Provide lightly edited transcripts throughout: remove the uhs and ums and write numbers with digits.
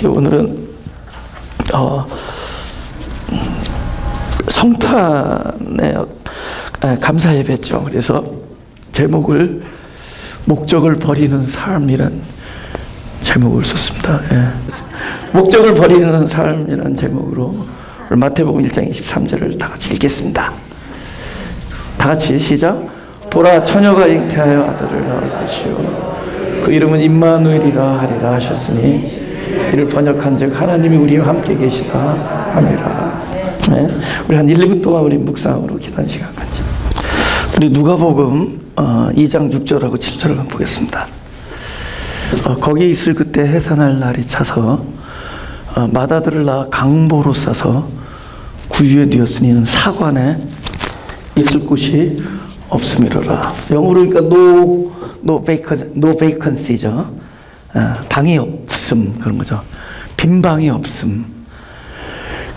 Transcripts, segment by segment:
오늘은 성탄의 감사 예배죠. 그래서 제목을 목적을 버리는 삶이란 제목을 썼습니다. 예. 목적을 버리는 삶이라는 제목으로 마태복음 1장 23절을 다 같이 읽겠습니다. 다 같이 시작. 보라, 처녀가 잉태하여 아들을 낳을 것이요 그 이름은 임마누엘이라 하리라 하셨으니 이를 번역한즉 하나님이 우리와 함께 계시다 함이라. 네. 우리 한 1, 2분 동안 우리 묵상으로 기도하는 시간 갖자. 우리 누가복음 2장 6절하고 7절을 한번 보겠습니다. 거기 있을 그때 해산할 날이 차서 맏아들을 낳아 강보로 싸서 구유에 뉘었으니 이는 사관에 있을 곳이 없음이로라. 영어로 그러니까 no vacancy죠. 방이 없음, 그런 거죠. 빈 방이 없음.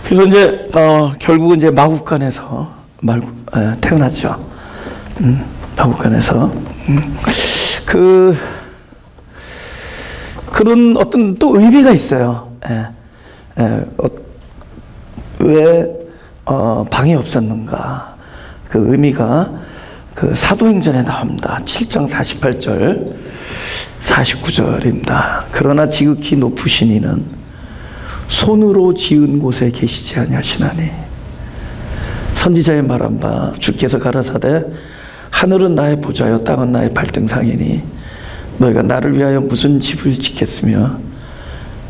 그래서 이제 결국은 이제 마국간에서 태어났죠. 마국간에서 그런 어떤 또 의미가 있어요. 왜 방이 없었는가? 그 의미가 그 사도행전에 나옵니다. 7장 48절 49절입니다. 그러나 지극히 높으신 이는 손으로 지은 곳에 계시지 아니하시나니 선지자의 말한 바 주께서 가라사대 하늘은 나의 보좌요 땅은 나의 발등상이니 너희가 나를 위하여 무슨 집을 짓겠으며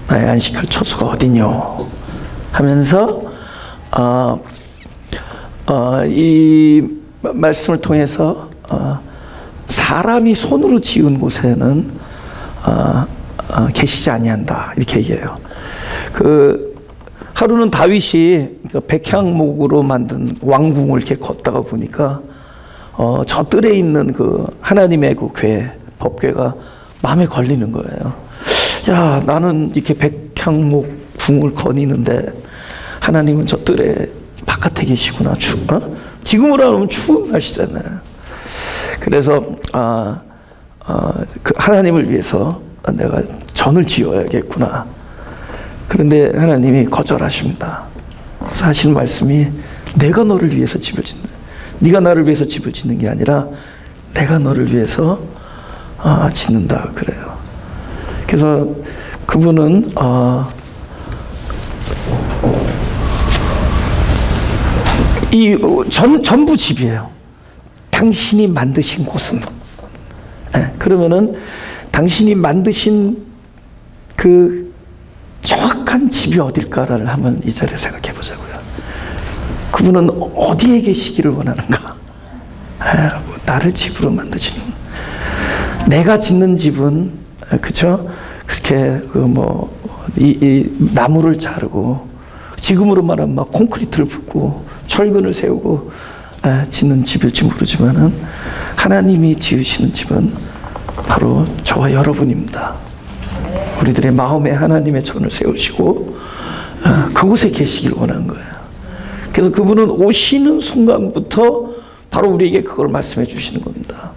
나의 안식할 처소가 어디뇨 하면서 이 말씀을 통해서 사람이 손으로 지은 곳에는 계시지 아니한다 이렇게 얘기해요. 하루는 다윗이 백향목으로 만든 왕궁을 이렇게 걷다가 보니까 저 뜰에 있는 그 하나님의 그 궤, 법궤가 마음에 걸리는 거예요. 야, 나는 이렇게 백향목 궁을 거니는데 하나님은 저 뜰에 바깥에 계시구나. 지금으로 하면 추운 날씨잖아요. 그래서 그 하나님을 위해서 내가 전을 지어야겠구나. 그런데 하나님이 거절하십니다. 그래서 하시는 말씀이 내가 너를 위해서 집을 짓는, 네가 나를 위해서 집을 짓는 게 아니라 내가 너를 위해서 짓는다 그래요. 그래서 그분은 이 전부 집이에요. 당신이 만드신 곳은. 그러면은 당신이 만드신 그 정확한 집이 어딜까를 한번 이 자리에 생각해 보자고요. 그분은 어디에 계시기를 원하는가? 나를 집으로 만드시는. 내가 짓는 집은 그렇죠? 그렇게 이 나무를 자르고 지금으로 말하면 막 콘크리트를 붓고 철근을 세우고 짓는 집일지 모르지만은 하나님이 지으시는 집은 바로 저와 여러분입니다. 우리들의 마음에 하나님의 전을 세우시고 그곳에 계시길 원하는 거예요. 그래서 그분은 오시는 순간부터 바로 우리에게 그걸 말씀해 주시는 겁니다.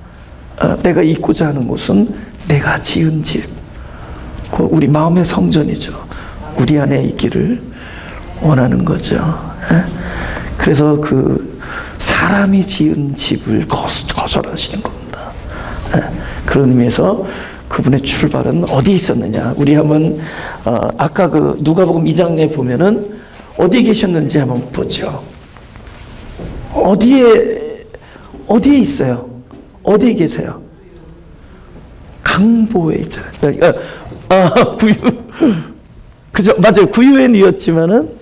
내가 있고자 하는 곳은 내가 지은 집, 우리 마음의 성전이죠. 우리 안에 있기를 원하는 거죠. 그래서 그 사람이 지은 집을 거절하시는 겁니다. 그런 의미에서 그분의 출발은 어디에 있었느냐? 우리 한번 아까 그 누가복음 2장에 보면은 어디에 계셨는지 한번 보죠. 어디에 있어요? 어디에 계세요? 강보에 있잖아요. 구유, 그죠? 맞아요. 구유에 누였지만은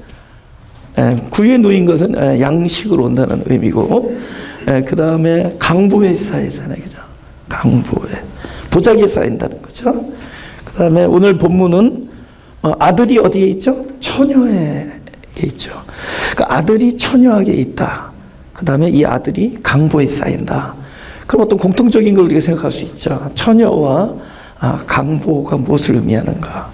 구유에 누인 것은 양식으로 온다는 의미고, 그 다음에 강보에 쌓이잖아요, 그죠? 강보에 보자기에 쌓인다는 거죠. 그 다음에 오늘 본문은 아들이 어디에 있죠? 처녀에 있죠. 그러니까 아들이 처녀에게 있다. 그 다음에 이 아들이 강보에 쌓인다. 그럼 어떤 공통적인 걸 우리가 생각할 수 있죠. 처녀와 강보가 무엇을 의미하는가?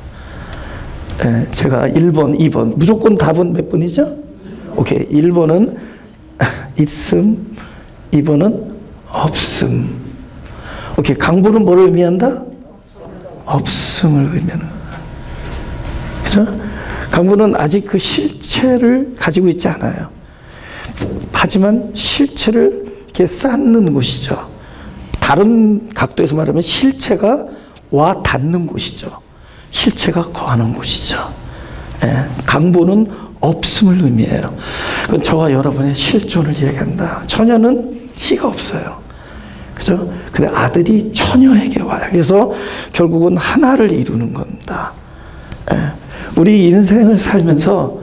제가 1번, 2번 무조건 답은 몇 번이죠? 오케이. 1번은 있음, 2번은 없음. 오케이. 강보는 뭐를 의미한다? 없음을 의미하는 거예요. 그죠? 강부는 아직 그 실체를 가지고 있지 않아요. 하지만 실체를 이렇게 쌓는 곳이죠. 다른 각도에서 말하면 실체가 와 닿는 곳이죠. 실체가 거하는 곳이죠. 예, 강보는 없음을 의미해요. 그건 저와 여러분의 실존을 얘기한다. 처녀는 씨가 없어요. 그죠? 근데 아들이 처녀에게 와요. 그래서 결국은 하나를 이루는 겁니다. 예, 우리 인생을 살면서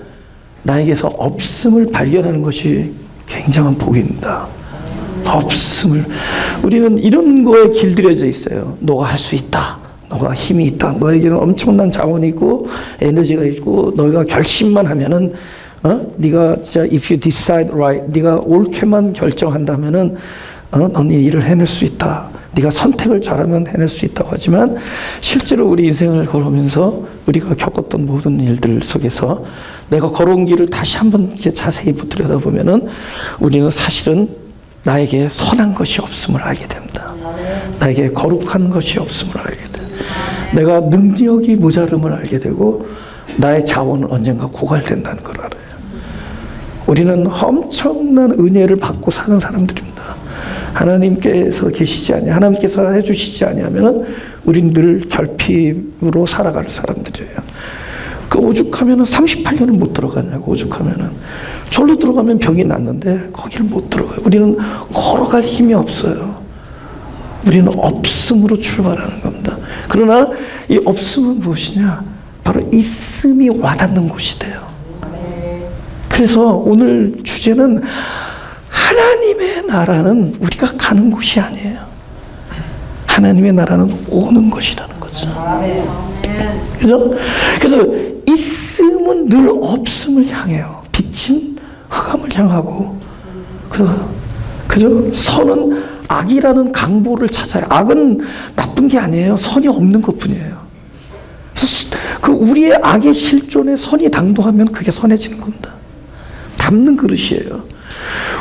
나에게서 없음을 발견하는 것이 굉장한 복입니다. 없음을. 우리는 이런 거에 길들여져 있어요. 너가 할 수 있다. 너가 힘이 있다. 너에게는 엄청난 자원이 있고 에너지가 있고 너가 결심만 하면은 네가 진짜 if you decide right, 네가 옳게만 결정한다면은 너는 이 일을 해낼 수 있다. 네가 선택을 잘하면 해낼 수 있다고 하지만 실제로 우리 인생을 걸으면서 우리가 겪었던 모든 일들 속에서 내가 걸어온 길을 다시 한번 이렇게 자세히 들여다보면은 우리는 사실은 나에게 선한 것이 없음을 알게 됩니다. 나에게 거룩한 것이 없음을 알게 됩니다. 내가 능력이 모자름을 알게 되고 나의 자원은 언젠가 고갈된다는 걸 알아요. 우리는 엄청난 은혜를 받고 사는 사람들입니다. 하나님께서 계시지 아니, 하나님께서 해주시지 아니하면은 우리는 늘 결핍으로 살아가는 사람들이에요. 그 오죽하면은 38년을 못 들어가냐고. 오죽하면은 절로 들어가면 병이 낫는데 거기를 못 들어가요. 우리는 걸어갈 힘이 없어요. 우리는 없음으로 출발하는 겁니다. 그러나 이 없음은 무엇이냐? 바로 있음이 와닿는 곳이 돼요. 그래서 오늘 주제는 하나님의 나라는 우리가 가는 곳이 아니에요. 하나님의 나라는 오는 것이라는 거죠. 그죠? 그래서 있음은 늘 없음을 향해요. 빛은 흑암을 향하고, 그죠? 선은 악이라는 강보를 찾아요. 악은 나쁜 게 아니에요. 선이 없는 것 뿐이에요. 그래서 그 우리의 악의 실존에 선이 당도하면 그게 선해지는 겁니다. 담는 그릇이에요.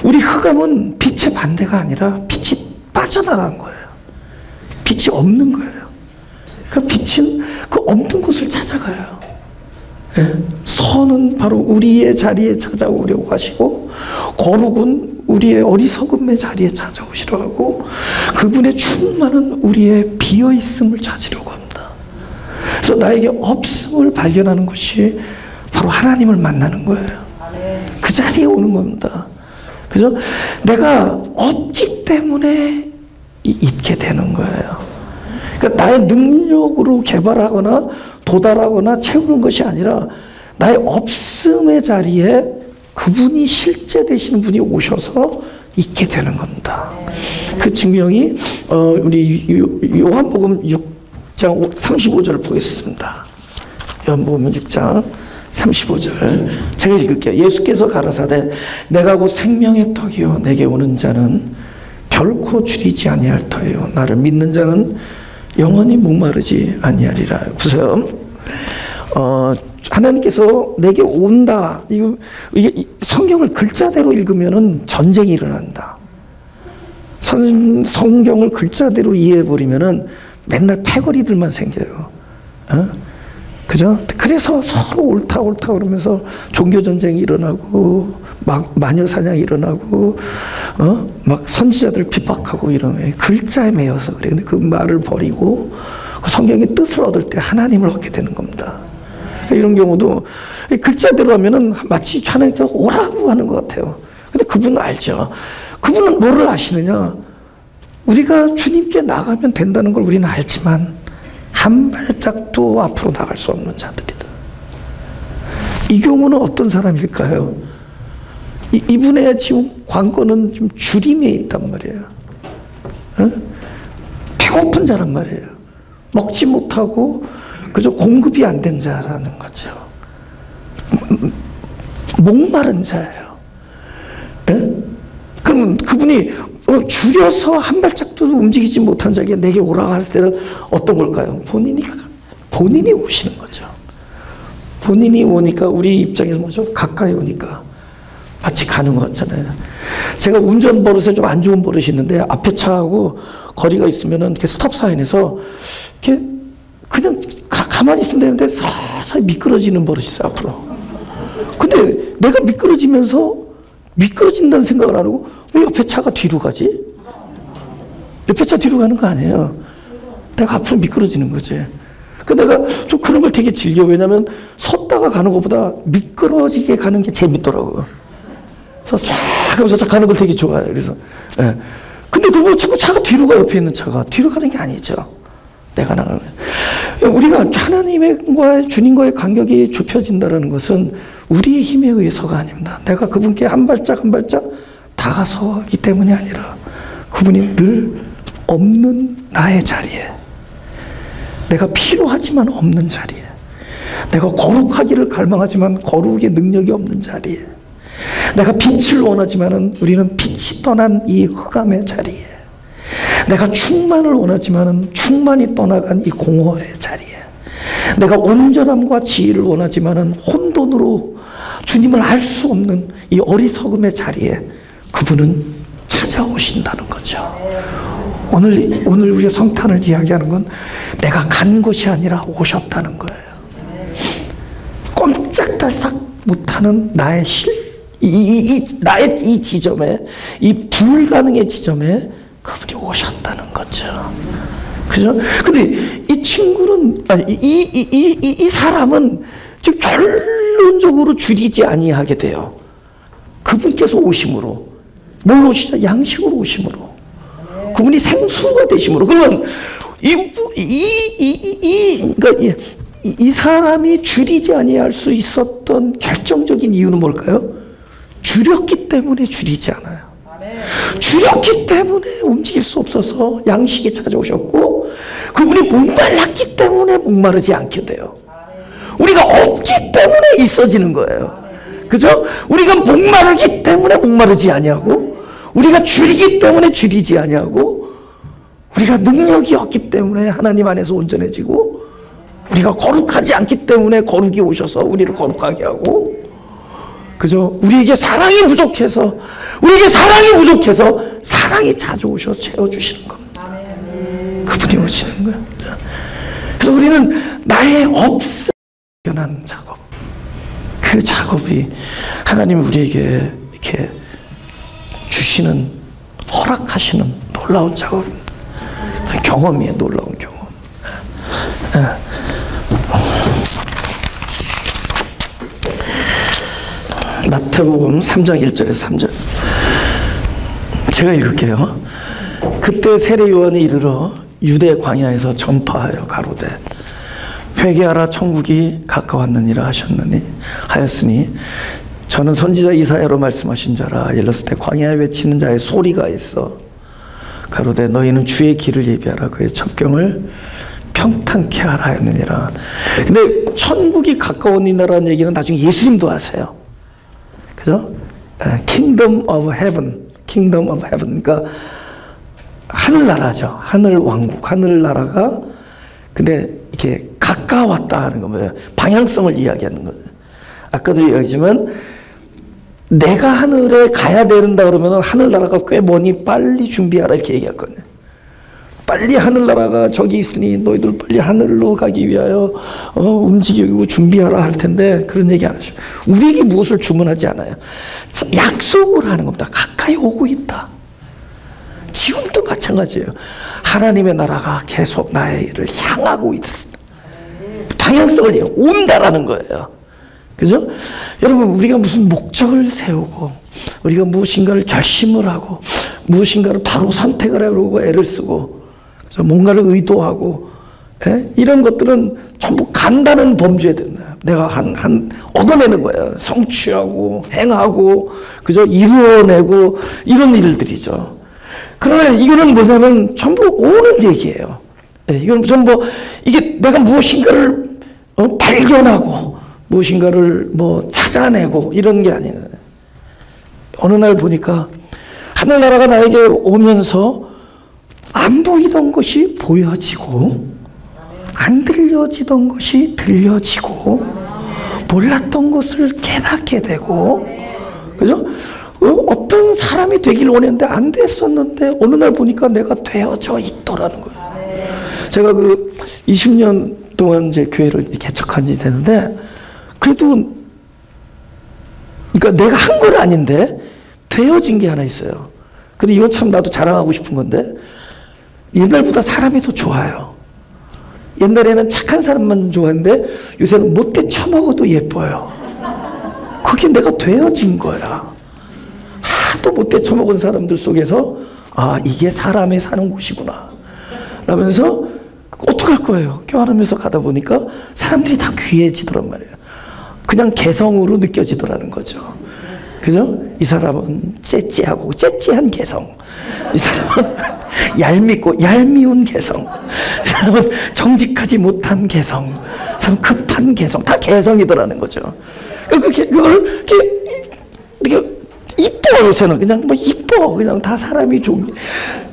우리 흑암은 빛의 반대가 아니라 빛이 빠져나간 거예요. 빛이 없는 거예요. 그 빛은 그 없는 곳을 찾아가요. 예? 선은 바로 우리의 자리에 찾아오려고 하시고, 거룩은 우리의 어리석음의 자리에 찾아오시려고 하고, 그분의 충만은 우리의 비어있음을 찾으려고 합니다. 그래서 나에게 없음을 발견하는 것이 바로 하나님을 만나는 거예요. 그 자리에 오는 겁니다. 그죠? 내가 없기 때문에 있게 되는 거예요. 그러니까 나의 능력으로 개발하거나 도달하거나 채우는 것이 아니라 나의 없음의 자리에 그분이 실제 되시는 분이 오셔서 있게 되는 겁니다. 그 증명이 우리 요한복음 6장 35절을 보겠습니다. 요한복음 6장 35절 제가 읽을게요. 예수께서 가라사대 내가 곧 생명의 떡이요 내게 오는 자는 결코 줄이지 아니할 터예요. 나를 믿는 자는 영원히 목마르지 아니하리라. 보세요. 하나님께서 내게 온다. 이게 성경을 글자대로 읽으면은 전쟁이 일어난다. 성경을 글자대로 이해해버리면은 맨날 패거리들만 생겨요. 그죠? 그래서 서로 옳다 그러면서 종교전쟁이 일어나고, 막 마녀사냥이 일어나고, 막 선지자들 핍박하고 이러면 글자에 매여서 그래요. 근데 그 말을 버리고 그 성경의 뜻을 얻을 때 하나님을 얻게 되는 겁니다. 이런 경우도 글자대로 하면은 마치 하나님께서 오라고 하는 것 같아요. 근데 그분은 알죠. 그분은 뭐를 아시느냐? 우리가 주님께 나가면 된다는 걸 우리는 알지만 한 발짝도 앞으로 나갈 수 없는 자들이다. 이 경우는 어떤 사람일까요? 이분의 지금 관건은 좀 주림에 있단 말이에요. 배고픈 자란 말이에요. 먹지 못하고 그저 공급이 안 된 자라는 거죠. 목마른 자예요. 그럼 그분이 줄여서 한 발짝도 움직이지 못한 자에게 내게 오라고 할 때는 어떤 걸까요? 본인이 오시는 거죠. 본인이 오니까 우리 입장에서 뭐죠? 가까이 오니까 마치 가는 것 같잖아요. 제가 운전 버릇에 좀 안 좋은 버릇이 있는데 앞에 차하고 거리가 있으면은 이렇게 스톱 사인에서 이렇게 그냥 가만히 있으면 되는데 서서히 미끄러지는 버릇이 있어요, 앞으로. 근데 내가 미끄러진다는 생각을 안 하고 왜 옆에 차가 뒤로 가지? 옆에 차 뒤로 가는 거 아니에요. 내가 앞으로 미끄러지는 거지. 그 내가 좀 그런 걸 되게 즐겨. 왜냐면 섰다가 가는 것보다 미끄러지게 가는 게 재밌더라고요. 그래서 쫙 하면서 쫙 가는 걸 되게 좋아해요. 그래서 예. 근데 그거 자꾸 차가 뒤로 가. 옆에 있는 차가 뒤로 가는 게 아니죠. 내가 나가는 거예요. 우리가 하나님과 주님과의 간격이 좁혀진다는 것은 우리의 힘에 의해서가 아닙니다. 내가 그분께 한 발짝 한 발짝 다가서기 때문이 아니라 그분이 늘 없는 나의 자리에, 내가 필요하지만 없는 자리에, 내가 거룩하기를 갈망하지만 거룩의 능력이 없는 자리에, 내가 빛을 원하지만 우리는 빛이 떠난 이 흑암의 자리에, 내가 충만을 원하지만 충만이 떠나간 이 공허의 자리에, 내가 온전함과 지혜를 원하지만 혼돈으로 주님을 알 수 없는 이 어리석음의 자리에 그분은 찾아오신다는 거죠. 오늘 우리가 성탄을 이야기하는 건 내가 간 것이 아니라 오셨다는 거예요. 꼼짝달싹 못하는 나의 나의 이 지점에, 이 불가능의 지점에 그분이 오셨다는 거죠. 그죠? 근데 이 친구는, 이 사람은 좀 결론적으로 줄이지 아니하게 돼요. 그분께서 오심으로. 뭘로 오시죠? 양식으로 오심으로. 그분이 생수가 되심으로. 그러면 이 사람이 줄이지 아니할 수 있었던 결정적인 이유는 뭘까요? 줄였기 때문에 줄이지 않아요. 줄였기 때문에 움직일 수 없어서 양식이 찾아오셨고, 그분이 목말랐기 때문에 목마르지 않게 돼요. 우리가 없기 때문에 있어지는 거예요. 그죠? 우리가 목마르기 때문에 목마르지 아니하고, 우리가 줄이기 때문에 줄이지 아니하고, 우리가 능력이 없기 때문에 하나님 안에서 온전해지고, 우리가 거룩하지 않기 때문에 거룩이 오셔서 우리를 거룩하게 하고, 그죠? 우리에게 사랑이 부족해서 사랑이 찾아오셔서 채워주시는 겁니다. 그분이 오시는 거예요. 그래서 우리는 나의 없애는 작업, 그 작업이 하나님이 우리에게 이렇게 주시는, 허락하시는 놀라운 작업입니다. 경험이에요. 놀라운 경험. 마태복음 3장 1절에서 3절. 제가 읽을게요. 그때 세례 요한이 이르러 유대 광야에서 전파하여 가로되 회개하라 천국이 가까웠느니라 하였으니 저는 선지자 이사야로 말씀하신 자라. 일렀을 때 광야에 외치는 자의 소리가 있어 가로되 너희는 주의 길을 예비하라. 그의 첩경을 평탄케 하라 하였느니라. 근데 천국이 가까웠느니라는 얘기는 나중에 예수님도 하세요. 그죠? Kingdom of Heaven, Kingdom of Heaven. 그러니까 하늘나라죠. 하늘왕국, 하늘나라가 근데 이렇게 가까웠다 하는 거 뭐예요? 방향성을 이야기하는 거죠. 아까도 이야기했지만 내가 하늘에 가야 된다 그러면 하늘나라가 꽤 머니 빨리 준비하라 이렇게 얘기할 거예요. 빨리 하늘나라가 저기 있으니 너희들 빨리 하늘로 가기 위하여 움직이고 준비하라 할 텐데 그런 얘기 안 하죠. 우리에게 무엇을 주문하지 않아요. 약속을 하는 겁니다. 가까이 오고 있다. 지금도 마찬가지예요. 하나님의 나라가 계속 나를 향하고 있습니다. 방향성을 온다라는 거예요. 그죠? 여러분, 우리가 무슨 목적을 세우고 우리가 무엇인가를 결심을 하고 무엇인가를 바로 선택을 하려고 애를 쓰고 뭔가를 의도하고 이런 것들은 전부 간다는 범주에 든다. 내가 얻어내는 거예요. 성취하고 행하고 그죠? 이루어내고 이런 일들이죠. 그러나 이거는 뭐냐면 전부 오는 얘기예요. 이건 전부 이게 내가 무엇인가를 발견하고 무엇인가를 찾아내고 이런 게 아니에요. 어느 날 보니까 하늘나라가 나에게 오면서 안 보이던 것이 보여지고 안 들려지던 것이 들려지고 몰랐던 것을 깨닫게 되고 그죠? 어떤 사람이 되길 원했는데 안 됐었는데 어느 날 보니까 내가 되어져 있더라는 거예요. 제가 그 20년 동안 이제 교회를 개척한 지 되는데, 그래도, 그러니까 내가 한 건 아닌데, 되어진 게 하나 있어요. 근데 이건 참 나도 자랑하고 싶은 건데, 옛날보다 사람이 더 좋아요. 옛날에는 착한 사람만 좋아했는데, 요새는 못돼 처먹어도 예뻐요. 그게 내가 되어진 거야. 하도 못돼 처먹은 사람들 속에서, 아, 이게 사람이 사는 곳이구나. 라면서, 어떡할 거예요? 교환하면서 가다 보니까 사람들이 다 귀해지더란 말이에요. 그냥 개성으로 느껴지더라는 거죠. 그죠? 이 사람은 째째하고 째째한 개성. 이 사람은 얄밉고 얄미운 개성. 이 사람은 정직하지 못한 개성. 참 급한 개성. 다 개성이더라는 거죠. 그걸 이렇게 이뻐. 요새는 그냥 뭐 이뻐. 그냥 다 사람이 좋은 게.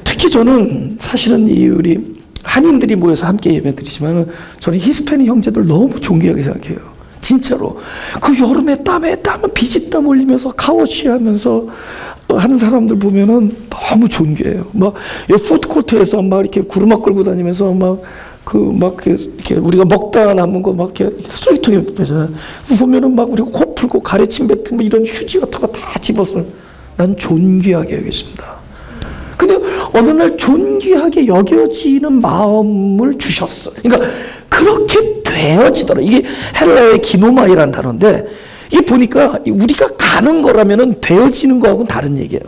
특히 저는 사실은 우리 한인들이 모여서 함께 예배드리지만 저는 히스패닉 형제들 너무 존귀하게 생각해요. 진짜로. 그 여름에 땀에 비지땀 흘리면서 카워시 하면서 하는 사람들 보면은 너무 존귀해요. 막 푸드코트에서 막 이렇게 구르막 끌고 다니면서 막 이렇게 우리가 먹다 남은 거 막 이렇게 쓰레기통에 빼잖아요. 보면은 막 우리가 코 풀고 가래침 뱉은 뭐 이런 휴지 같은 거 다 집어서 난 존귀하게 여겼습니다. 근데 어느 날 존귀하게 여겨지는 마음을 주셨어. 그러니까 그렇게 되어지더라. 이게 헬라어의 기노마이라는 단어인데, 이게 보니까 우리가 가는 거라면은 되어지는 거하고는 다른 얘기예요.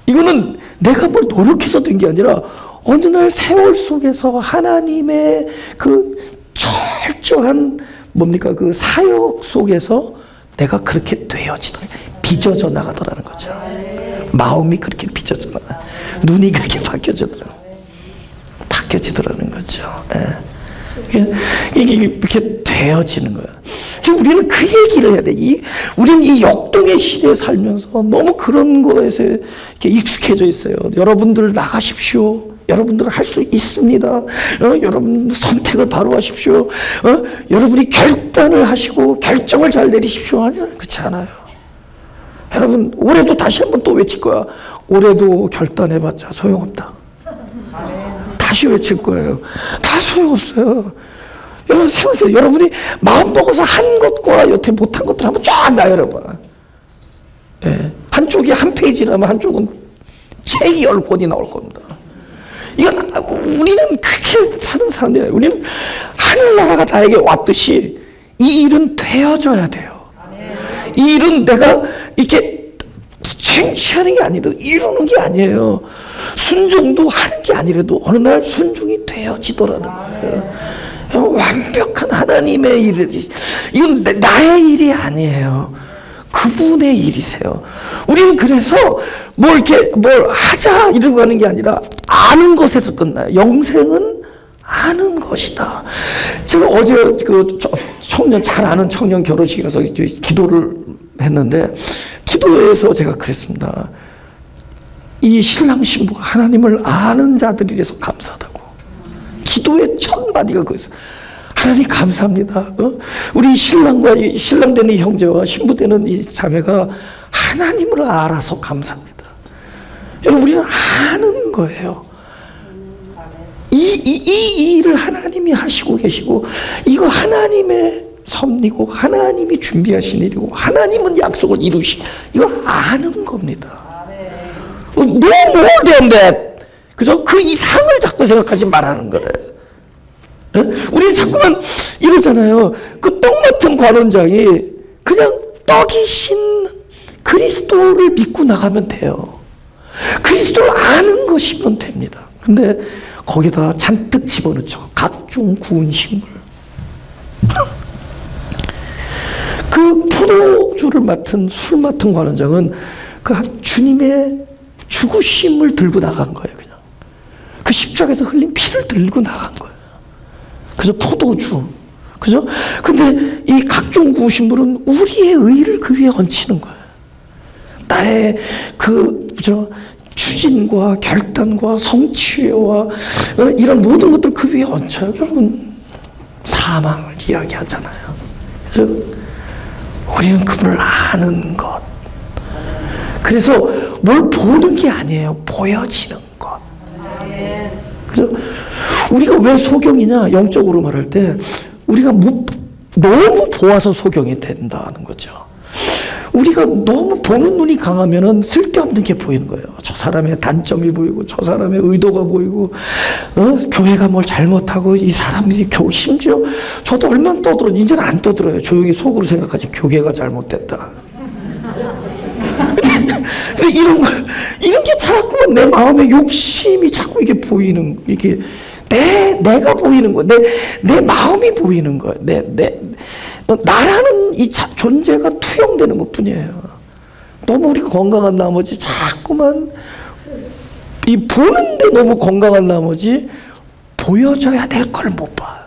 이거는 내가 뭘 노력해서 된 게 아니라 어느 날 세월 속에서 하나님의 그 철저한 뭡니까 그 사역 속에서 내가 그렇게 되어지더라. 빚어져 나가더라는 거죠. 마음이 그렇게 빚어져 나가. 눈이 그렇게 바뀌어지더라는 거죠. 예. 이게 이렇게 되어지는 거야. 우리는 그 얘기를 해야 돼. 우리는 이 역동의 시대에 살면서 너무 그런 거에서 이렇게 익숙해져 있어요. 여러분들 나가십시오. 여러분들 할 수 있습니다. 여러분 선택을 바로 하십시오. 여러분이 결단을 하시고 결정을 잘 내리십시오. 아니요, 그렇지 않아요. 여러분 올해도 다시 한번 또 외칠 거야. 올해도 결단해봤자 소용없다. 다시 외칠 거예요. 다 소용없어요. 여러분 생각해요. 여러분이 마음 먹어서 한 것과 여태 못한 것들 한번 쫙 나열해봐. 예. 한쪽이 한 페이지라면 한쪽은 책이 10권이 나올 겁니다. 이거 우리는 그렇게 사는 사람들이에요. 우리는 하늘나라가 나에게 왔듯이 이 일은 되어져야 돼요. 이 일은 내가 이렇게 쟁취하는 게 아니라 이루는 게 아니에요. 순종도 하는 게 아니라도 어느 날 순종이 되어지더라는 거예요. 완벽한 하나님의 일이지. 이건 나의 일이 아니에요. 그분의 일이세요. 우리는 그래서 뭘 하자 이러고 하는 게 아니라 아는 것에서 끝나요. 영생은 아는 것이다. 제가 어제 잘 아는 청년 결혼식에 가서 기도를 했는데, 기도에서 제가 그랬습니다. 이 신랑 신부가 하나님을 아는 자들이라서 감사하다고. 기도의 첫 마디가 그거였어요. 하나님 감사합니다. 우리 신랑과 신랑 되는 이 형제와 신부 되는 이 자매가 하나님을 알아서 감사합니다. 여러분 우리는 아는 거예요. 이 일을 하나님이 하시고 계시고, 이거 하나님의 섭리고 하나님이 준비하신 일이고 하나님은 약속을 이거 아는 겁니다. 너무 오래됐는데 그죠? 그 이상을 자꾸 생각하지 말라는 거예요. 우리 자꾸만 이러잖아요. 그 떡 맡은 관원장이 그냥 떡이신 그리스도를 믿고 나가면 돼요. 그리스도를 아는 것이면 됩니다. 근데 거기다 잔뜩 집어넣죠. 각종 구운 식물. 그 포도주를 맡은 술 맡은 관원장은 그 주님의 죽으심을 들고 나간 거예요. 그냥 그 십자가에서 흘린 피를 들고 나간 거예요. 그죠? 포도주. 그죠? 근데 이 각종 구우신물은 우리의 의를 그 위에 얹히는 거예요. 나의 추진과 결단과 성취와 이런 모든 것들 그 위에 얹혀요. 여러분, 사망을 이야기하잖아요. 그죠? 우리는 그분을 아는 것. 그래서 뭘 보는 게 아니에요. 보여지는 것. 그죠? 우리가 왜 소경이냐? 영적으로 말할 때 우리가 너무 보아서 소경이 된다는 거죠. 우리가 너무 보는 눈이 강하면은 쓸데없는 게 보이는 거예요. 저 사람의 단점이 보이고, 저 사람의 의도가 보이고, 교회가 뭘 잘못하고, 이 사람이 심지어 저도 얼마나 떠들어, 이제는 안 떠들어요. 조용히 속으로 생각하지. 교계가 잘못됐다. 이런 게 자꾸만 내 마음의 욕심이 자꾸 이게 보이는, 이게 내가 보이는 거, 내 마음이 보이는 거예요. 나라는 이 존재가 투영되는 것 뿐이에요. 너무 우리가 건강한 나머지 자꾸만 이 보는데 너무 건강한 나머지 보여줘야 될 걸 못 봐.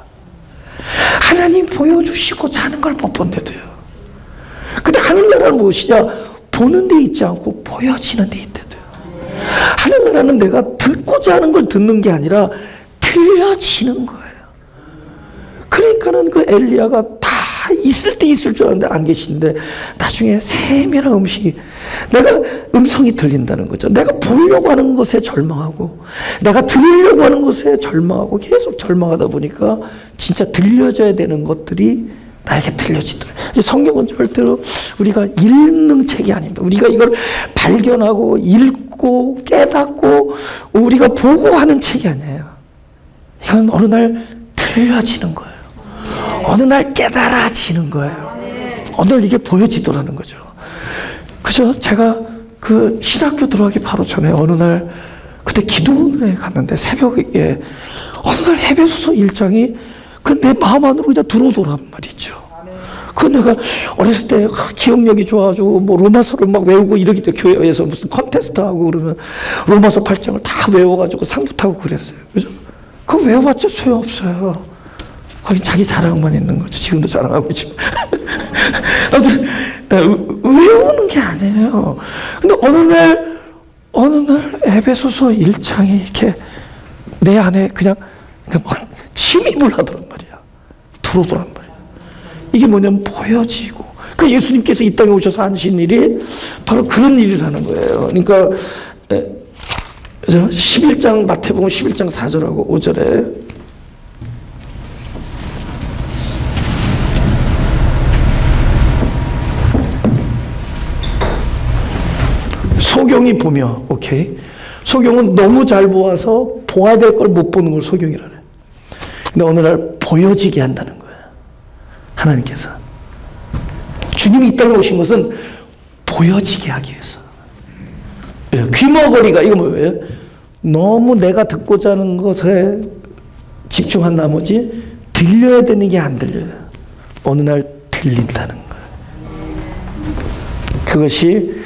하나님 보여주시고자 하는 걸 못 본대도요. 근데 하늘나라는 무엇이냐? 보는 데 있지 않고 보여지는 데 있대도요. 하늘나라는 내가 듣고자 하는 걸 듣는 게 아니라 들려지는 거예요. 그러니까는 그 엘리야가 다 있을 때 있을 줄 알았는데 안 계신데 나중에 세밀한 내가 음성이 들린다는 거죠. 내가 보려고 하는 것에 절망하고 내가 들으려고 하는 것에 절망하고 계속 절망하다 보니까 진짜 들려져야 되는 것들이 나에게 들려지더라고요. 성경은 절대로 우리가 읽는 책이 아닙니다. 우리가 이걸 발견하고 읽고 깨닫고 우리가 보고 하는 책이 아니에요. 이건 어느 날 들려지는 거예요. 어느 날 깨달아지는 거예요. 어느 날 이게 보여지더라는 거죠. 그죠? 제가 그 신학교 들어가기 바로 전에 어느 날 그때 기도원에 갔는데 새벽에 어느 날 에베소서 1장이 그 내 마음 안으로 그냥 들어오더란 말이죠. 그 내가 어렸을 때 기억력이 좋아가지고 뭐 로마서를 막 외우고 이러기 때문에 교회에서 무슨 컨테스트 하고 그러면 로마서 8장을 다 외워가지고 상도 타고 그랬어요. 그죠? 그거 외워봤자 소용없어요. 거기 자기 자랑만 있는 거죠. 지금도 자랑하고 있지만. 아무튼 외우는 게 아니에요. 근데 어느 날 에베소서 1장이 이렇게 내 안에 그냥 막 침입을 하더란 말이야. 들어오더란 말이야. 이게 뭐냐면 보여지고. 그 예수님께서 이 땅에 오셔서 하신 일이 바로 그런 일이라는 거예요. 그러니까 11장 마태복음 11장 4절하고 5절에 소경이 보며, 오케이. 소경은 너무 잘 보아서 보아야 될 걸 못 보는 걸 소경이라네. 근데 어느 날 보여지게 한다는 거예요. 하나님께서. 주님이 이 땅에 오신 것은 보여지게 하기 위해서. 귀머거리가, 이거 뭐예요? 너무 내가 듣고자 하는 것에 집중한 나머지 들려야 되는 게 안 들려요. 어느 날 들린다는 거예요. 그것이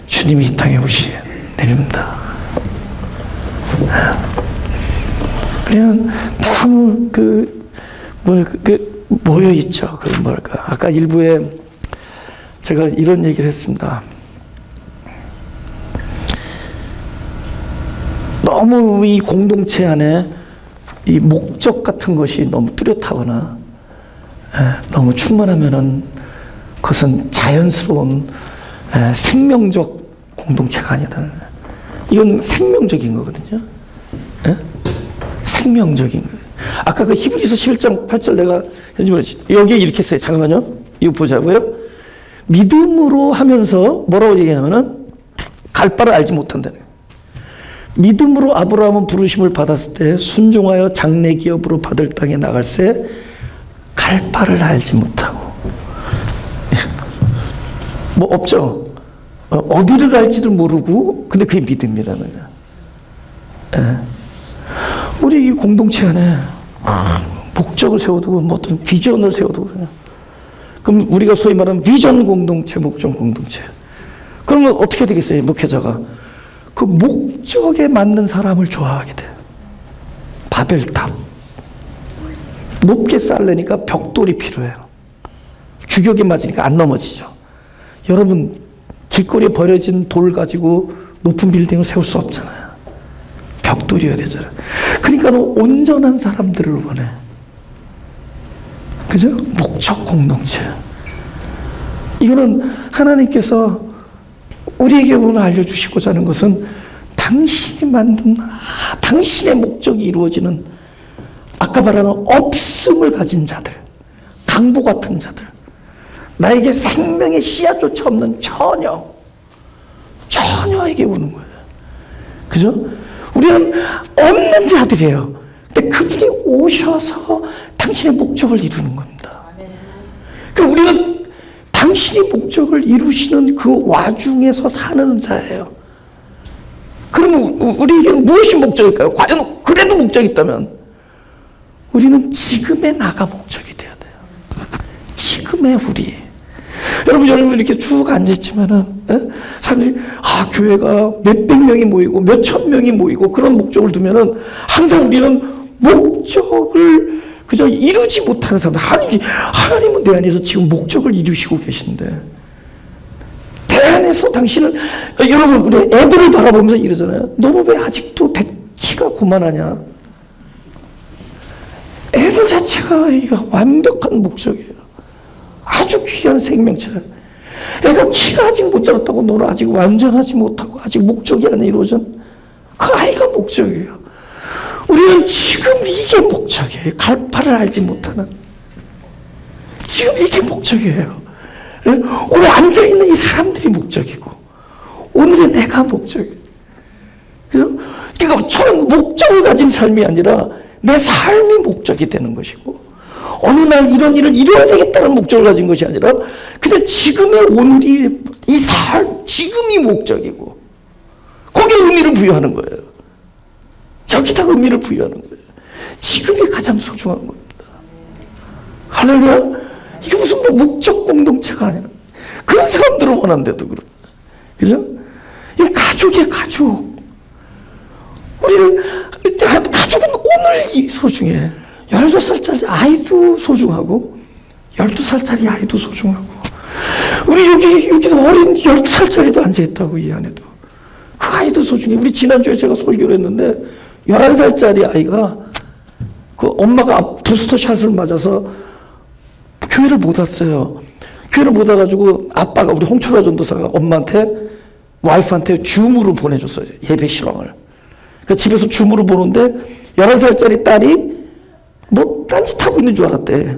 주님이 이 땅에 오신 내립니다. 그냥 너무 모여있죠. 뭐랄까. 아까 일부에 제가 이런 얘기를 했습니다. 너무 이 공동체 안에 이 목적 같은 것이 너무 뚜렷하거나 너무 충만하면은 그것은 자연스러운 생명적 공동체가 아니다. 이건 생명적인 거거든요. 생명적인 거예요. 아까 그 히브리서 11장 8절 내가 여기에 이렇게 써요. 잠깐만요. 이거 보자고요. 믿음으로 하면서 뭐라고 얘기하냐면은 갈 바를 알지 못한다네. 믿음으로 아브라함은 부르심을 받았을 때 순종하여 장래 기업으로 받을 땅에 나갈새 갈 바를 알지 못하고 뭐 없죠. 어디를 갈지를 모르고 근데 그게 믿음이라는 거야. 우리 이 공동체 안에 목적을 세워두고 뭐 어떤 비전을 세워두고 그럼 우리가 소위 말하는 비전 공동체, 목적 공동체. 그러면 어떻게 되겠어요? 목회자가 그 목적에 맞는 사람을 좋아하게 돼. 바벨탑 높게 쌓으려니까 벽돌이 필요해요. 규격에 맞으니까 안 넘어지죠. 여러분 길거리에 버려진 돌 가지고 높은 빌딩을 세울 수 없잖아요. 벽돌이어야 되잖아요. 그러니까 온전한 사람들을 원해. 그죠? 목적 공동체. 이거는 하나님께서 우리에게 오늘 알려주시고자 하는 것은 당신이 만든 당신의 목적이 이루어지는 아까 말하는 없음을 가진 자들, 강보 같은 자들, 나에게 생명의 씨앗조차 없는 처녀에게 오는 거예요. 그죠? 우리는 없는 자들이에요. 근데 그분이 오셔서 당신의 목적을 이루는 겁니다. 그러니까 우리는 당신이 목적을 이루시는 그 와중에서 사는 자예요. 그러면 우리에게는 무엇이 목적일까요? 과연 그래도 목적이 있다면 우리는 지금의 나가 목적이 돼야 돼요. 지금의 우리. 여러분 이렇게 쭉 앉아있지만은, 사람들이, 교회가 몇백 명이 모이고, 몇천 명이 모이고, 그런 목적을 두면은, 항상 우리는 목적을 그저 이루지 못하는 사람, 하나님은 내 안에서 지금 목적을 이루시고 계신데, 내 안에서 당신은, 여러분, 우리 애들을 바라보면서 이러잖아요. 너는 왜 아직도 키가 고만하냐? 애들 자체가 완벽한 목적이에요. 아주 귀한 생명체. 애가 키가 아직 못 자랐다고 너는 아직 완전하지 못하고 아직 목적이 안 이루어진 그 아이가 목적이에요. 우리는 지금 이게 목적이에요. 갈 바를 알지 못하는. 지금 이게 목적이에요. 오늘 앉아있는 이 사람들이 목적이고 오늘의 내가 목적이에요. 그러니까 저는 목적을 가진 삶이 아니라 내 삶이 목적이 되는 것이고 어느 날 이런 일을 이루어야 되겠다는 목적을 가진 것이 아니라 그냥 지금의 오늘이 이 삶, 지금이 목적이고 거기에 의미를 부여하는 거예요. 여기다 의미를 부여하는 거예요. 지금이 가장 소중한 겁니다. 할렐루야. 이게 무슨 목적 공동체가 아니라 그런 사람들을 원한대도 그렇고 그죠? 이 가족이야 가족. 우리는 가족은 오늘이 소중해. 16살짜리 아이도 소중하고 12살짜리 아이도 소중하고 우리 여기서 어린 12살짜리도 앉아있다고 이 안에도 그 아이도 소중해. 우리 지난주에 제가 설교를 했는데 11살짜리 아이가 그 엄마가 부스터샷을 맞아서 교회를 못 왔어요. 교회를 못 와가지고 아빠가 우리 홍철아 전도사가 엄마한테 와이프한테 줌으로 보내줬어요. 예배 실황을. 그러니까 집에서 줌으로 보는데 11살짜리 딸이 뭐 딴짓하고 있는 줄 알았대.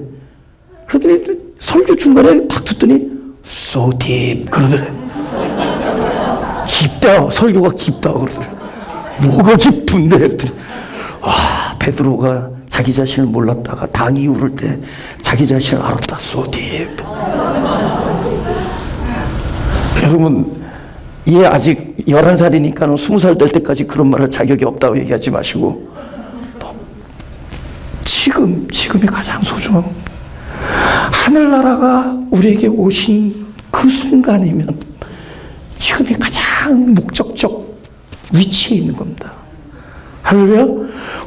그러더니 설교 중간에 딱 듣더니 so deep 그러더래. 깊다. 설교가 깊다 그러더래. 뭐가 깊은데 그랬더니 베드로가 자기 자신을 몰랐다가 당이 울을 때 자기 자신을 알았다. so deep. 여러분 얘 아직 11살이니까 20살 될 때까지 그런 말할 자격이 없다고 얘기하지 마시고 지금이 가장 소중한 겁니다. 하늘나라가 우리에게 오신 그 순간이면 지금이 가장 목적적 위치에 있는 겁니다. 할렐루야.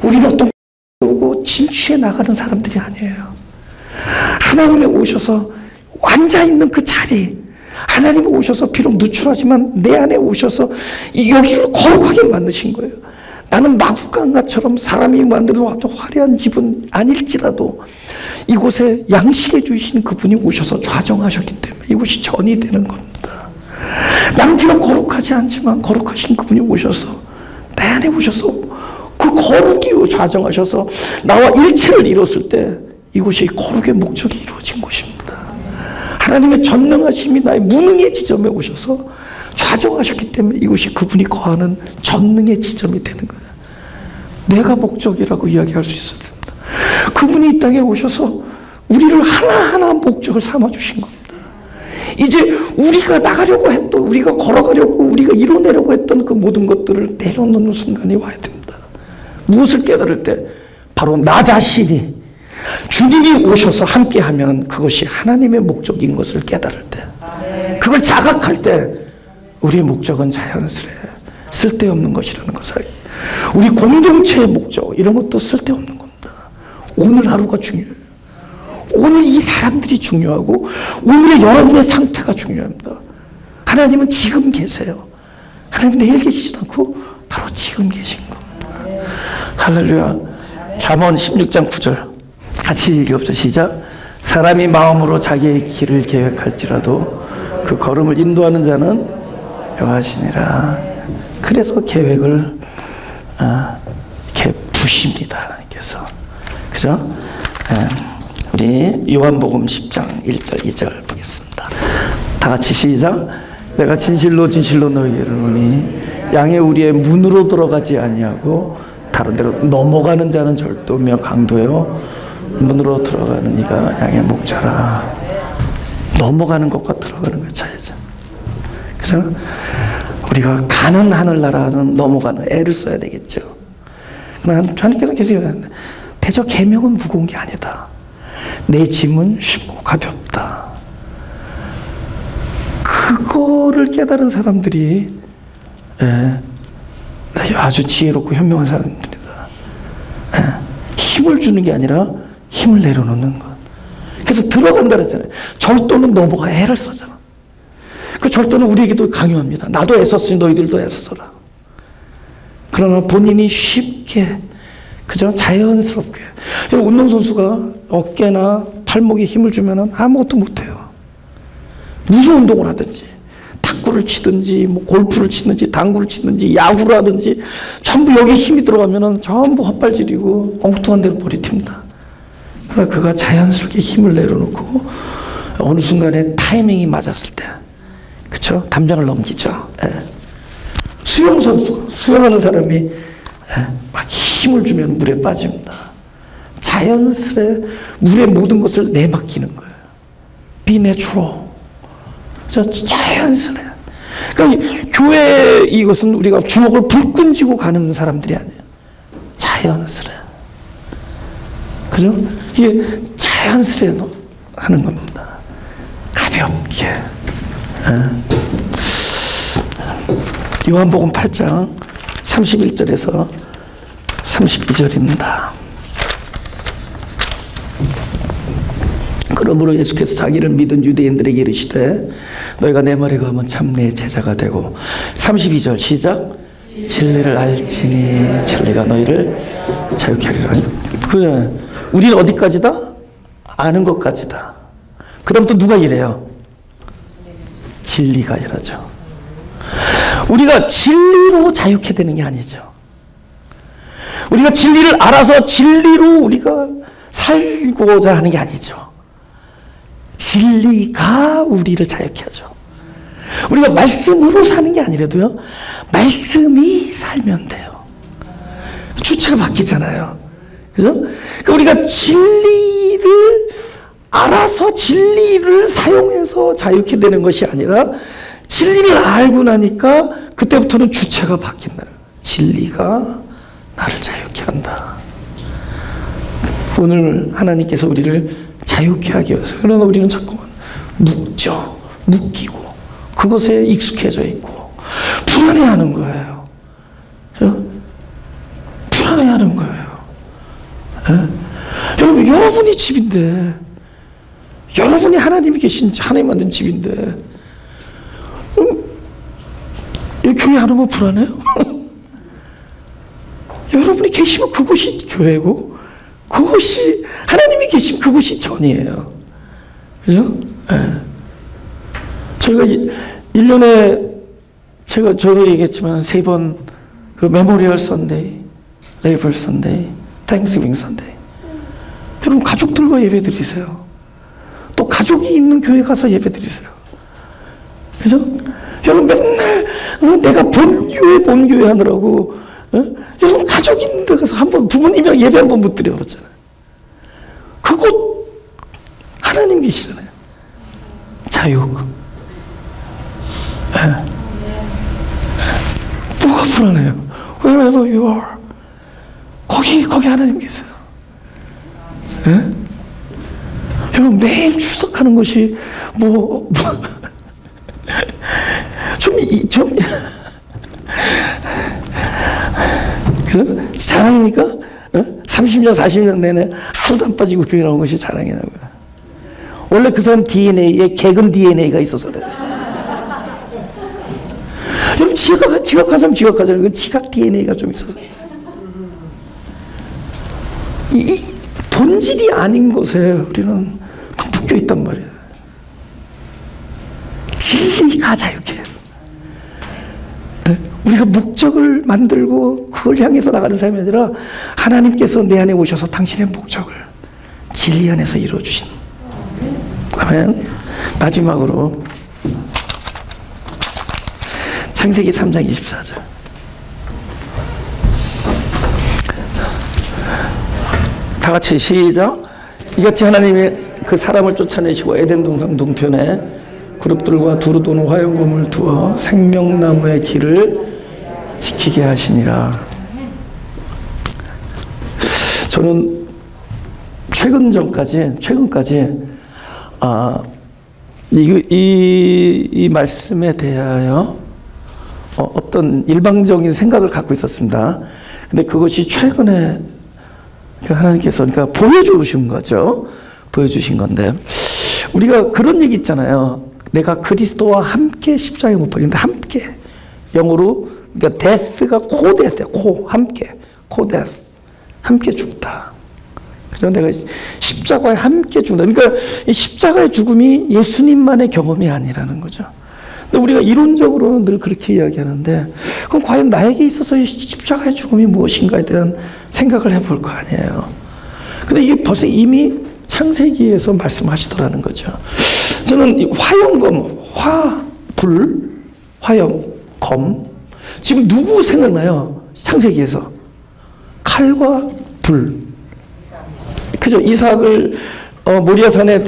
우리는 어떤 오고 진취해 나가는 사람들이 아니에요. 하나님이 오셔서 앉아있는 그 자리, 하나님이 오셔서 비록 누추하지만 내 안에 오셔서 여기를 거룩하게 만드신 거예요. 나는 마구간가처럼 사람이 만들어 아주 화려한 집은 아닐지라도 이곳에 양식해 주신 그분이 오셔서 좌정하셨기 때문에 이곳이 전이 되는 겁니다. 나는 비록 거룩하지 않지만 거룩하신 그분이 오셔서 내 안에 오셔서 그 거룩이 좌정하셔서 나와 일체를 이뤘을 때 이곳이 거룩의 목적이 이루어진 곳입니다. 하나님의 전능하심이 나의 무능의 지점에 오셔서 좌정하셨기 때문에 이곳이 그분이 거하는 전능의 지점이 되는 거예요. 내가 목적이라고 이야기할 수 있어야 됩니다. 그분이 이 땅에 오셔서 우리를 하나하나 목적을 삼아주신 겁니다. 이제 우리가 나가려고 했던, 우리가 걸어가려고, 우리가 이뤄내려고 했던 그 모든 것들을 내려놓는 순간이 와야 됩니다. 무엇을 깨달을 때? 바로 나 자신이 주님이 오셔서 함께하면 그것이 하나님의 목적인 것을 깨달을 때, 그걸 자각할 때 우리의 목적은 자연스레 쓸데없는 것이라는 것을, 우리 공동체의 목적 이런 것도 쓸데없는 겁니다. 오늘 하루가 중요해요. 오늘 이 사람들이 중요하고 오늘의 여러분의 상태가 중요합니다. 하나님은 지금 계세요. 하나님 내일 계시지도 않고 바로 지금 계신 겁니다. 할렐루야. 잠언 16장 9절 같이 읽어보죠. 시작. 사람이 마음으로 자기의 길을 계획할지라도 그 걸음을 인도하는 자는 여호와시니라. 그래서 계획을 이렇게 부십니다. 하나님께서 그죠? 우리 요한복음 10장 1절 2절 보겠습니다. 다 같이 시작. 내가 진실로 진실로 너희에게 이르노니 양의 우리의 문으로 들어가지 아니하고 다른 데로 넘어가는 자는 절도며 강도요 문으로 들어가는 이가 양의 목자라. 넘어가는 것과 들어가는 것 차이죠. 그죠? 우리가 가는 하늘나라는 넘어가는 애를 써야 되겠죠. 그러나 하나님께서 계속 얘기하는데 대저 계명은 무거운 게 아니다. 내 짐은 쉽고 가볍다. 그거를 깨달은 사람들이 아주 지혜롭고 현명한 사람들이다. 힘을 주는 게 아니라 힘을 내려놓는 것. 그래서 들어간다 그랬잖아요. 절도는 넘어가 애를 써잖아. 그 절도는 우리에게도 강요합니다. 나도 애썼으니 너희들도 애를 써라. 그러나 본인이 쉽게 그저 자연스럽게. 운동선수가 어깨나 팔목에 힘을 주면 아무것도 못해요. 무슨 운동을 하든지 탁구를 치든지 뭐 골프를 치든지 당구를 치든지 야구를 하든지 전부 여기에 힘이 들어가면 전부 헛발질이고 엉뚱한 데로 버리튑니다. 그러나 그가 자연스럽게 힘을 내려놓고 어느 순간에 타이밍이 맞았을 때 그쵸? 담장을 넘기죠. 수영선수, 수영하는 사람이 막 힘을 주면 물에 빠집니다. 자연스레 물의 모든 것을 내맡기는 거예요. Be natural. 자연스레. 그러니까 교회 이것은 우리가 주먹을 불끈 쥐고 가는 사람들이 아니에요. 자연스레. 그죠? 이게 자연스레 하는 겁니다. 가볍게. 요한복음 8장 31절에서 32절입니다. 그러므로 예수께서 자기를 믿은 유대인들에게 이르시되 너희가 내 말에 거하면 참 내 제자가 되고 32절 시작. 진리를 알지니 진리가 너희를 자유케 하리라. 그래, 우리는 어디까지다? 아는 것까지다. 그럼 또 누가 이래요? 진리가 일하죠. 우리가 진리로 자유케 되는 게 아니죠. 우리가 진리를 알아서 진리로 우리가 살고자 하는 게 아니죠. 진리가 우리를 자유케 하죠. 우리가 말씀으로 사는 게 아니라도요, 말씀이 살면 돼요. 주체가 바뀌잖아요. 그죠? 그러니까 우리가 진리를 알아서 진리를 사용해서 자유케 되는 것이 아니라 진리를 알고 나니까 그때부터는 주체가 바뀐다. 진리가 나를 자유케 한다. 오늘 하나님께서 우리를 자유케 하기 위해서. 그러나 우리는 자꾸만 묶이고 그것에 익숙해져 있고 불안해하는 거예요. 불안해하는 거예요. 여러분, 여러분이 집인데, 여러분이 하나님이 계신 하나님 만든 집인데 이 교회 안 오면 불안해요? 여러분이 계시면 그곳이 교회고 그곳이 하나님이 계시면 그곳이 전이에요. 그죠? 저희가 1년에 제가 저도 얘기했지만 3번 그 메모리얼 선데이, 레이블 선데이, 땡스기빙 선데이. 여러분 가족들과 예배 드리세요. 또 가족이 있는 교회 가서 예배 드리세요. 그죠? 여러분 맨날 내가 본교회 하느라고 여러분 가족 있는 데 가서 한번 부모님이랑 예배 한번 못 드려봤잖아요. 그곳 하나님 계시잖아요. 자유. 뭐가 불안해요? Wherever you are. 거기 하나님 계세요. 여러분 매일 출석하는 것이 그 자랑입니까? 30년 40년 내내 하루도 안 빠지고 교회 나온 것이 자랑이냐고요. 원래 그 사람 DNA에 개근 DNA가 있어서 그래요. 여러분 지각한 사람 지각하잖아요. 그 지각 DNA가 좀 있어서. 이 본질이 아닌 것에 우리는 묶여 있단 말이에요. 진리가 자유케. 우리가 목적을 만들고 그 그걸 향해서 나가는 삶이 아니라 하나님께서 내 안에 오셔서 당신의 목적을 진리 안에서 이루어주신. 아멘. 마지막으로 창세기 3장 24절. 다 같이 시작. 이같이 하나님이 그 사람을 쫓아내시고 에덴 동산 동편에 그룹들과 두루 도는 화영검을 두어 생명나무의 길을 지키게 하시니라. 저는 최근까지 이 말씀에 대하여 어떤 일방적인 생각을 갖고 있었습니다. 근데 그것이 최근에 하나님께서 그러니까 보여주신 거죠. 보여주신 건데, 우리가 그런 얘기 있잖아요. 내가 그리스도와 함께 십자가에 못 박히는데, 함께 영어로 그러니까 death가 코데스야. 함께 코데스, 함께 죽다. 그래서 내가 십자가에 함께 죽는다. 그러니까 이 십자가의 죽음이 예수님만의 경험이 아니라는 거죠. 근데 우리가 이론적으로는 늘 그렇게 이야기하는데, 그럼 과연 나에게 있어서 이 십자가의 죽음이 무엇인가에 대한 생각을 해볼 거 아니에요. 근데 이게 벌써 이미 창세기에서 말씀하시더라는 거죠. 저는 이 화영검, 화영검. 지금 누구 생각나요? 창세기에서. 칼과 불. 그죠? 이삭을 모리아산으로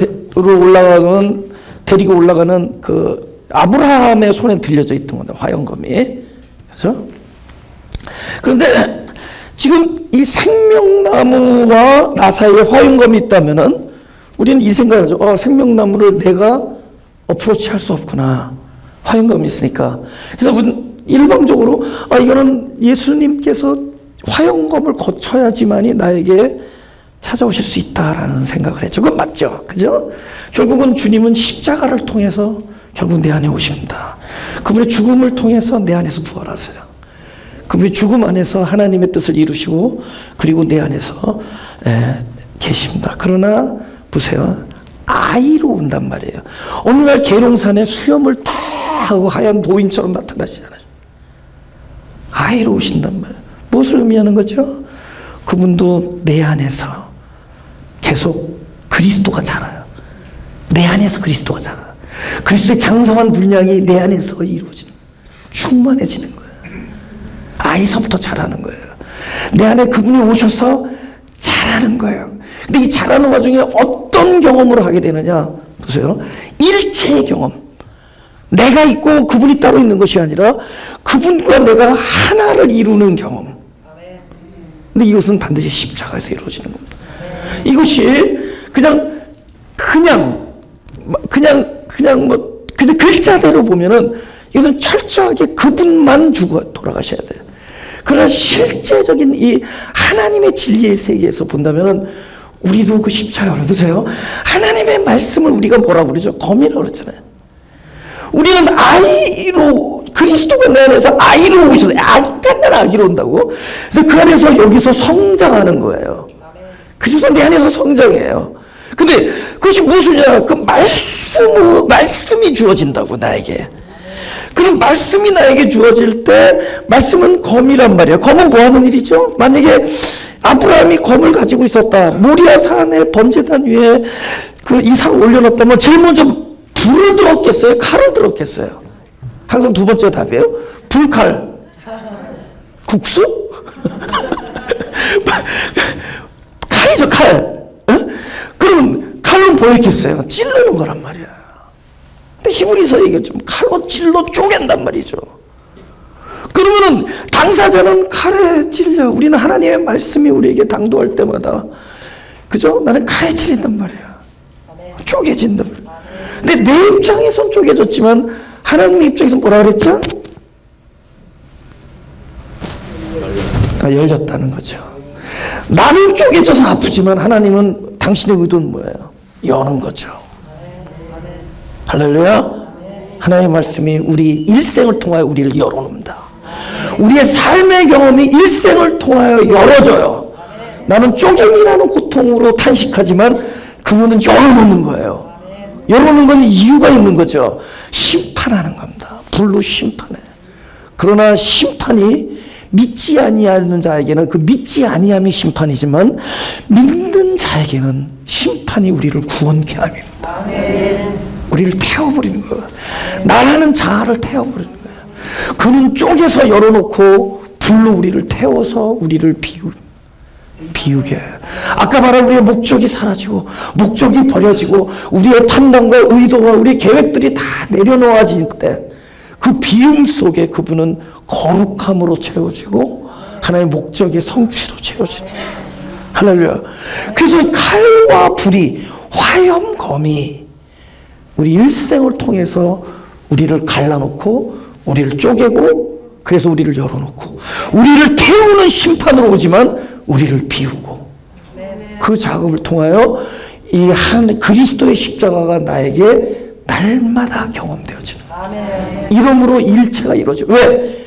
데리고 올라가는 그 아브라함의 손에 들려져 있던 건데, 화영검이. 그죠? 그런데 지금 이 생명나무와 나 사이에 화영검이 있다면은 우리는 이 생각을 하죠. 생명나무를 내가 어프로치할 수 없구나. 화영검이 있으니까. 그래서 일방적으로 이거는 예수님께서 화영검을 거쳐야지만이 나에게 찾아오실 수 있다라는 생각을 했죠. 그건 맞죠. 그죠? 결국은 주님은 십자가를 통해서 결국 내 안에 오십니다. 그분의 죽음을 통해서 내 안에서 부활하세요. 그분의 죽음 안에서 하나님의 뜻을 이루시고 그리고 내 안에서 계십니다. 그러나 보세요. 아이로 온단 말이에요. 어느 날 계룡산에 수염을 다 하고 하얀 도인처럼 나타나시잖아요. 아이로 오신단 말이에요. 무엇을 의미하는 거죠? 그분도 내 안에서 계속 그리스도가 자라요. 내 안에서 그리스도가 자라요. 그리스도의 장성한 분량이 내 안에서 이루어지는 거예요. 충만해지는 거예요. 아이서부터 자라는 거예요. 내 안에 그분이 오셔서 자라는 거예요. 근데 이 자라는 와중에 어떤 경험으로 하게 되느냐? 보세요. 일체의 경험. 내가 있고 그분이 따로 있는 것이 아니라 그분과 내가 하나를 이루는 경험. 근데 이것은 반드시 십자가에서 이루어지는 겁니다. 이것이 그냥 글자대로 보면은 이건 철저하게 그분만 돌아가셔야 돼요. 그러나 실제적인 이 하나님의 진리의 세계에서 본다면은 우리도 그 십자가를 보세요. 하나님의 말씀을 우리가 뭐라고 그러죠? 검이라고 그러잖아요. 우리는 아이로, 그리스도가 내 안에서 아이로 오셔서 약간만 아기로 온다고. 그래서 그 안에서 여기서 성장하는 거예요. 그리스도 내 안에서 성장해요. 근데 그것이 무엇이냐? 그 말씀이 주어진다고, 나에게. 그럼 말씀이 나에게 주어질 때, 말씀은 검이란 말이에요. 검은 뭐 하는 일이죠? 만약에 아브라함이 검을 가지고 있었다. 모리아 산의 번제단 위에 그 이삭을 올려놓았다면 제일 먼저 불을 들었겠어요? 칼을 들었겠어요? 항상 두 번째 답이에요. 불칼. 국수? 칼이죠, 칼. 그럼 칼로 보였겠어요? 찌르는 거란 말이야. 근데 히브리서 이게 좀 칼로 찔러 쪼갠단 말이죠. 그러면은 당사자는 칼에 찔려. 우리는 하나님의 말씀이 우리에게 당도할 때마다, 그죠? 나는 칼에 찔린단 말이야. 쪼개진단 말이야. 근데 내 입장에선 쪼개졌지만 하나님의 입장에서 뭐라 그랬죠? 열렸다는 거죠. 나는 쪼개져서 아프지만 하나님은 당신의 의도는 뭐예요? 여는 거죠. 할렐루야. 하나님의 말씀이 우리 일생을 통하여 우리를 열어놓습니다. 우리의 삶의 경험이 일생을 통하여 열어져요. 나는 쪼개미라는 고통으로 탄식하지만 그분은 열어놓는 거예요. 열어놓는 건 이유가 있는 거죠. 심판하는 겁니다. 불로 심판해. 그러나 심판이 믿지 아니하는 자에게는 그 믿지 아니함이 심판이지만 믿는 자에게는 심판이 우리를 구원케 함입니다. 우리를 태워버리는 거예요. 나라는 자아를 태워버리는 거예요. 그는 쪼개서 열어놓고 불로 우리를 태워서 우리를 비우게. 아까 말한 우리의 목적이 사라지고 목적이 버려지고 우리의 판단과 의도와 우리의 계획들이 다 내려놓아질 때 그 비움 속에 그분은 거룩함으로 채워지고 하나의 목적의 성취로 채워지는 거예요. 할렐루야. 그래서 이 칼과 불이 화염검이 우리 일생을 통해서 우리를 갈라놓고 우리를 쪼개고 그래서 우리를 열어놓고 우리를 태우는 심판으로 오지만 우리를 비우고 그 작업을 통하여 이 한 그리스도의 십자가가 나에게 날마다 경험되어지는 이러므로 일체가 이루어져. 왜?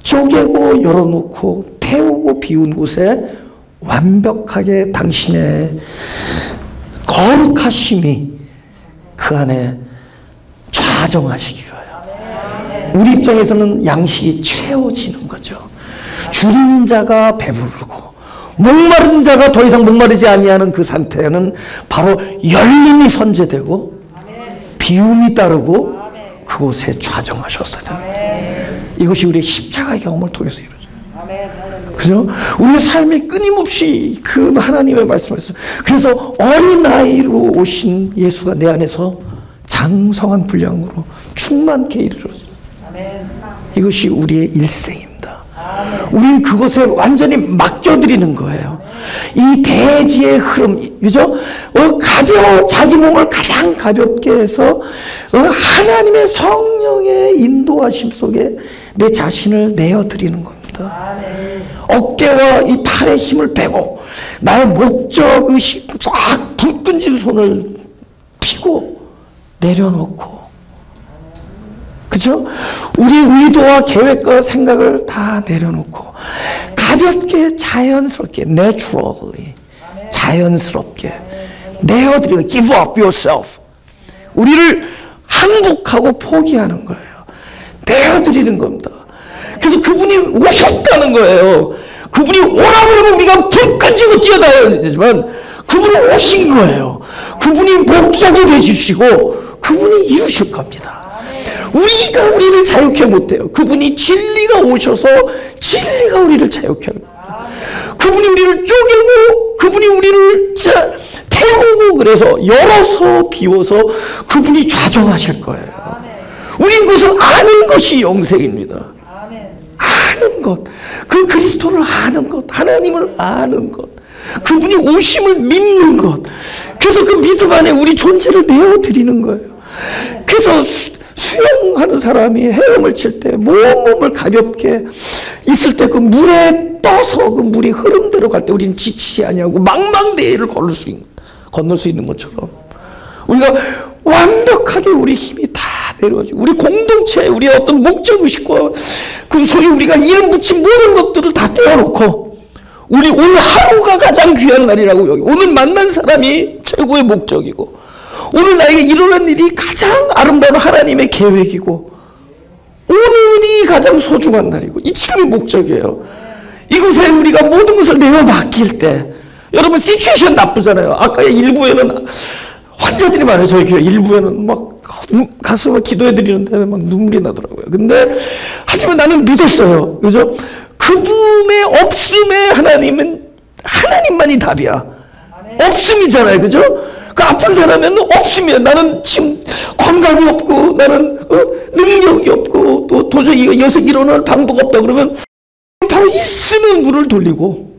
쪼개고 열어놓고 태우고 비운 곳에 완벽하게 당신의 거룩하심이 그 안에 좌정하시기 위하여 우리 입장에서는 양식이 채워지는 거죠. 줄인 자가 배부르고 목마른 자가 더 이상 목마르지 아니하는 그 상태는 바로 열림이 선제되고 비움이 따르고 그곳에 좌정하셨어야 됩니다. 이것이 우리의 십자가의 경험을 통해서 이루어져요. 그죠? 우리의 삶이 끊임없이 그 하나님의 말씀을 그래서 어린아이로 오신 예수가 내 안에서 장성한 분량으로 충만케 이르러져요. 이것이 우리의 일생입니다. 우리는 그것에 완전히 맡겨드리는 거예요. 이 대지의 흐름, 그죠? 자기 몸을 가장 가볍게 해서 하나님의 성령의 인도하심 속에 내 자신을 내어드리는 겁니다. 어깨와 이 팔의 힘을 빼고 나의 목적의식 쫙 불끈진 손을 피고 내려놓고, 그죠? 우리 의도와 계획과 생각을 다 내려놓고 가볍게 자연스럽게 naturally 자연스럽게 내어드리고 give up yourself, 우리를 항복하고 포기하는 거예요. 내어드리는 겁니다. 그래서 그분이 오셨다는 거예요. 그분이 오라고 하면 우리가 불 끈지고 뛰어다녀야 되지만 그분이 오신 거예요. 그분이 목적이 되주시고 그분이 이루실 겁니다. 우리가 우리를 자유케 못해요. 그분이 진리가 오셔서 진리가 우리를 자유케 하는 거예요. 그분이 우리를 쪼개고 그분이 우리를 태우고 그래서 열어서 비워서 그분이 좌정하실 거예요. 우리는 그것을 아는 것이 영생입니다. 아는 것, 그 그리스도를 아는 것, 하나님을 아는 것, 그분이 오심을 믿는 것. 그래서 그 믿음 안에 우리 존재를 내어드리는 거예요. 그래서 수영하는 사람이 헤엄을 칠 때 몸을 가볍게 있을 때 그 물에 떠서 그 물이 흐름대로 갈 때 우리는 지치지 아니하고 망망대해를 건널 수 있는 것처럼 우리가 완벽하게 우리 힘이 다 내려가지고 우리 공동체, 우리의 어떤 목적의식과 그 소위 우리가 이름 붙인 모든 것들을 다 떼어놓고 우리 오늘 하루가 가장 귀한 날이라고 여기 오늘 만난 사람이 최고의 목적이고 오늘 나에게 일어난 일이 가장 아름다운 하나님의 계획이고 오늘이 가장 소중한 날이고 이 지금이 목적이에요. 이곳에 우리가 모든 것을 내어 맡길 때 여러분 시츄에이션 나쁘잖아요. 아까 일부에는 환자들이 많아요. 저희 교회 일부에는 막 가서 막 기도해 드리는데 막 눈물이 나더라고요. 근데 하지만 나는 믿었어요. 그죠? 그분의 없음에 하나님만이 답이야. 없음이잖아요. 그죠? 그 아픈 사람은 없으면 나는 지금 건강이 없고 나는 능력이 없고 또 도저히 여기서 일어날 방도가 없다 그러면 바로 있으면 문을 돌리고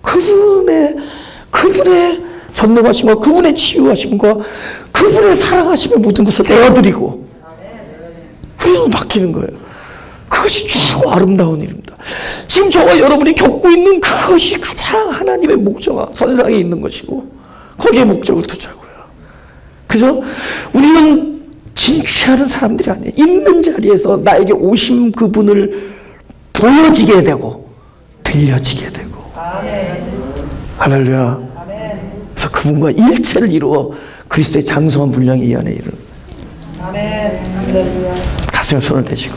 그분의 전능하심과 그분의 치유하심과 그분의 사랑하심의 모든 것을 내어드리고 우리는 맡기는 거예요. 그것이 최고 아름다운 일입니다. 지금 저와 여러분이 겪고 있는 그것이 가장 하나님의 목적과 선상에 있는 것이고 거기에 목적을 두자고요. 그죠? 우리는 진취하는 사람들이 아니에요. 있는 자리에서 나에게 오신 그분을 보여지게 되고 들려지게 되고. 할렐루야. 그래서 그분과 일체를 이루어 그리스도의 장성한 분량이 이 안에 이르는. 가슴에 손을 대시고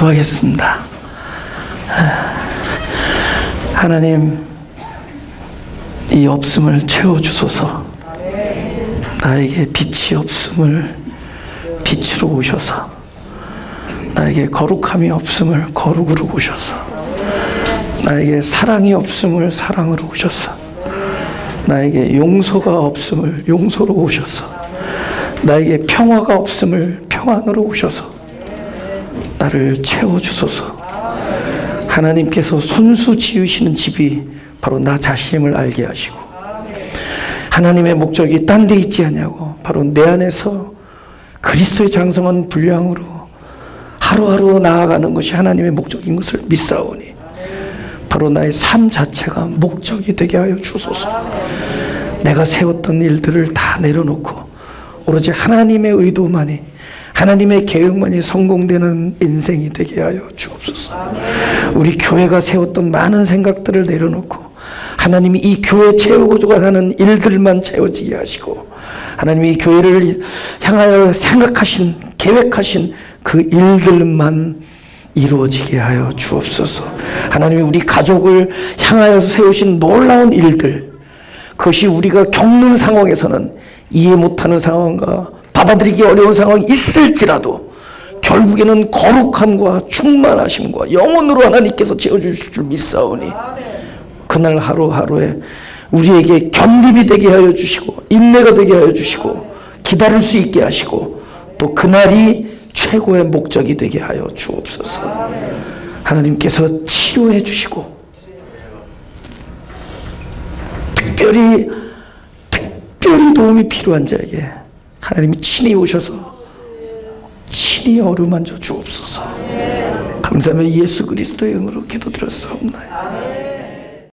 기도하겠습니다. 하나님, 이 없음을 채워주소서. 나에게 빛이 없음을 빛으로 오셔서, 나에게 거룩함이 없음을 거룩으로 오셔서, 나에게 사랑이 없음을 사랑으로 오셔서, 나에게 용서가 없음을 용서로 오셔서, 나에게 평화가 없음을 평안으로 오셔서 나를 채워주소서. 하나님께서 손수 지으시는 집이 바로 나 자신임을 알게 하시고, 하나님의 목적이 딴 데 있지 않냐고, 바로 내 안에서 그리스도의 장성한 분량으로 하루하루 나아가는 것이 하나님의 목적인 것을 믿사오니 바로 나의 삶 자체가 목적이 되게 하여 주소서. 내가 세웠던 일들을 다 내려놓고 오로지 하나님의 의도만이, 하나님의 계획만이 성공되는 인생이 되게 하여 주옵소서. 우리 교회가 세웠던 많은 생각들을 내려놓고 하나님이 이 교회 채우고자 하는 일들만 채워지게 하시고, 하나님이 이 교회를 향하여 생각하신, 계획하신 그 일들만 이루어지게 하여 주옵소서. 하나님이 우리 가족을 향하여서 세우신 놀라운 일들, 그것이 우리가 겪는 상황에서는 이해 못하는 상황과 받아들이기 어려운 상황이 있을지라도 결국에는 거룩함과 충만하심과 영원으로 하나님께서 채워주실 줄 믿사오니 그날 하루하루에 우리에게 견딤이 되게 하여 주시고, 인내가 되게 하여 주시고, 기다릴 수 있게 하시고, 또 그날이 최고의 목적이 되게 하여 주옵소서. 하나님께서 치료해 주시고, 특별히 도움이 필요한 자에게 하나님이 친히 오셔서 친히 어루만져 주옵소서. 감사하며 예수 그리스도의 이름으로 기도드렸사옵나이다.